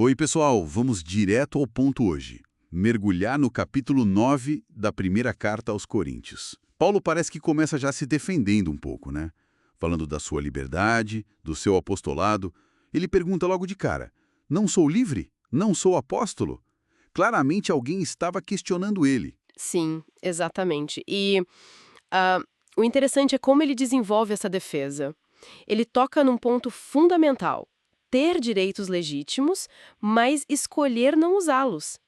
Oi, pessoal, vamos direto ao ponto hoje. Mergulhar no capítulo 9 da primeira carta aos Coríntios. Paulo parece que começa já se defendendo um pouco, né? Falando da sua liberdade, do seu apostolado. Ele pergunta logo de cara: não sou livre? Não sou apóstolo? Claramente alguém estava questionando ele. Sim, exatamente. Ah, o interessante é como ele desenvolve essa defesa. Ele toca num ponto fundamental: ter direitos legítimos, mas escolher não usá-los.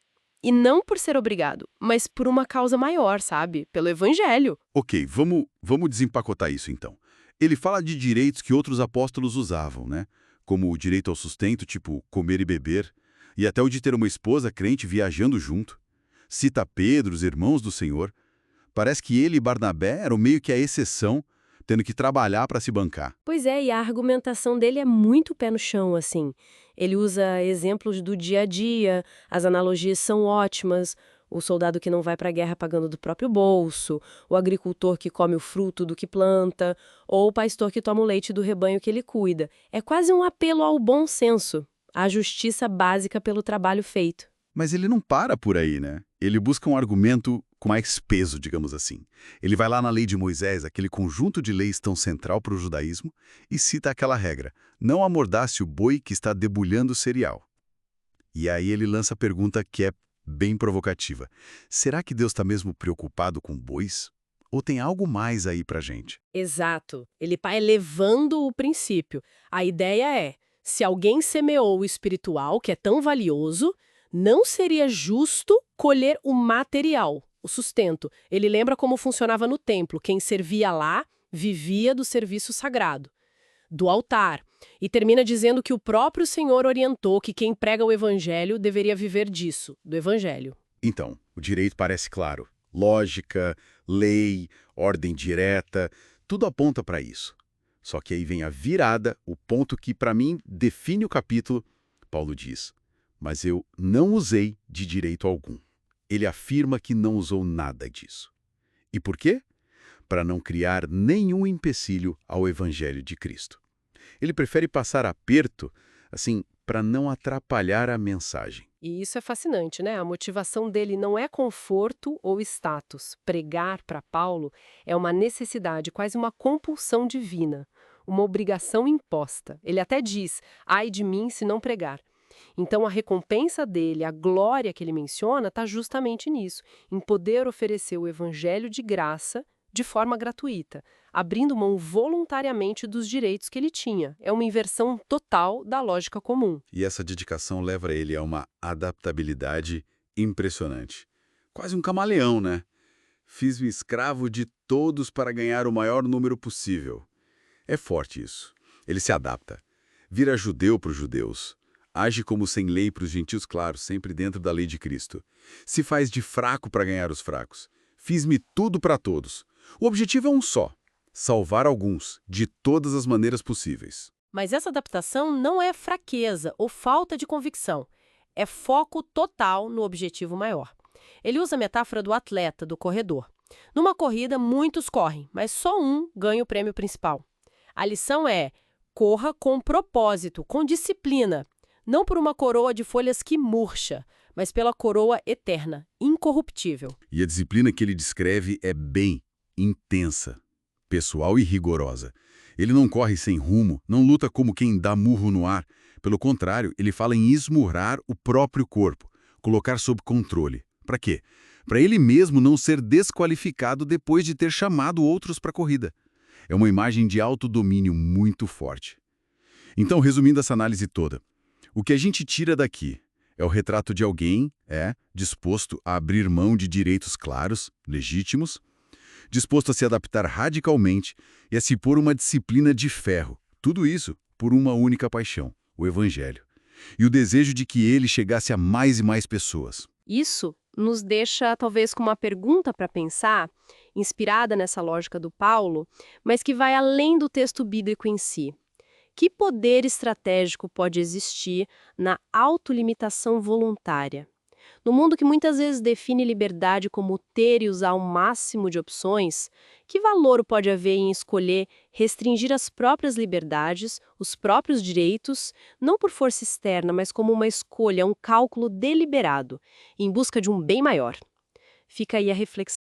E não por ser obrigado, mas por uma causa maior, sabe? Pelo evangelho. Ok, vamos desempacotar isso então. Ele fala de direitos que outros apóstolos usavam, né? Como o direito ao sustento, tipo comer e beber, e até o de ter uma esposa crente viajando junto. Cita Pedro, os irmãos do Senhor. Parece que ele e Barnabé eram meio que a exceção, tendo que trabalhar para se bancar. Pois é, e a argumentação dele é muito pé no chão, assim. Ele usa exemplos do dia a dia, as analogias são ótimas. O soldado que não vai para a guerra pagando do próprio bolso, o agricultor que come o fruto do que planta, ou o pastor que toma o leite do rebanho que ele cuida. É quase um apelo ao bom senso, à justiça básica pelo trabalho feito. Mas ele não para por aí, né? Ele busca um argumento com mais peso, digamos assim. Ele vai lá na lei de Moisés, aquele conjunto de leis tão central para o judaísmo, e cita aquela regra: não amordace o boi que está debulhando o cereal. E aí ele lança a pergunta que é bem provocativa. Será que Deus está mesmo preocupado com bois? Ou tem algo mais aí pra gente? Exato. Ele está elevando o princípio. A ideia é, se alguém semeou o espiritual, que é tão valioso, não seria justo colher o material, o sustento. Ele lembra como funcionava no templo. Quem servia lá vivia do serviço sagrado, do altar. E termina dizendo que o próprio Senhor orientou que quem prega o evangelho deveria viver disso, do evangelho. Então, o direito parece claro. Lógica, lei, ordem direta, tudo aponta para isso. Só que aí vem a virada, o ponto que, para mim, define o capítulo. Paulo diz: mas eu não usei de direito algum. Ele afirma que não usou nada disso. E por quê? Para não criar nenhum empecilho ao evangelho de Cristo. Ele prefere passar aperto, assim, para não atrapalhar a mensagem. E isso é fascinante, né? A motivação dele não é conforto ou status. Pregar para Paulo é uma necessidade, quase uma compulsão divina, uma obrigação imposta. Ele até diz: ai de mim se não pregar. Então a recompensa dele, a glória que ele menciona, está justamente nisso, em poder oferecer o evangelho de graça de forma gratuita, abrindo mão voluntariamente dos direitos que ele tinha. É uma inversão total da lógica comum. E essa dedicação leva ele a uma adaptabilidade impressionante. Quase um camaleão, né? Fiz-me escravo de todos para ganhar o maior número possível. É forte isso. Ele se adapta. Vira judeu para os judeus. Age como sem lei para os gentios, claro, sempre dentro da lei de Cristo. Se faz de fraco para ganhar os fracos. Fiz-me tudo para todos. O objetivo é um só: salvar alguns, de todas as maneiras possíveis. Mas essa adaptação não é fraqueza ou falta de convicção. É foco total no objetivo maior. Ele usa a metáfora do atleta, do corredor. Numa corrida, muitos correm, mas só um ganha o prêmio principal. A lição é: corra com propósito, com disciplina. Não por uma coroa de folhas que murcha, mas pela coroa eterna, incorruptível. E a disciplina que ele descreve é bem intensa, pessoal e rigorosa. Ele não corre sem rumo, não luta como quem dá murro no ar. Pelo contrário, ele fala em esmurrar o próprio corpo, colocar sob controle. Para quê? Para ele mesmo não ser desqualificado depois de ter chamado outros para a corrida. É uma imagem de autodomínio muito forte. Então, resumindo essa análise toda, o que a gente tira daqui é o retrato de alguém, disposto a abrir mão de direitos claros, legítimos, disposto a se adaptar radicalmente e a se pôr uma disciplina de ferro. Tudo isso por uma única paixão, o Evangelho. E o desejo de que ele chegasse a mais e mais pessoas. Isso nos deixa, talvez, com uma pergunta para pensar, inspirada nessa lógica do Paulo, mas que vai além do texto bíblico em si. Que poder estratégico pode existir na autolimitação voluntária? No mundo que muitas vezes define liberdade como ter e usar o máximo de opções, que valor pode haver em escolher restringir as próprias liberdades, os próprios direitos, não por força externa, mas como uma escolha, um cálculo deliberado, em busca de um bem maior? Fica aí a reflexão.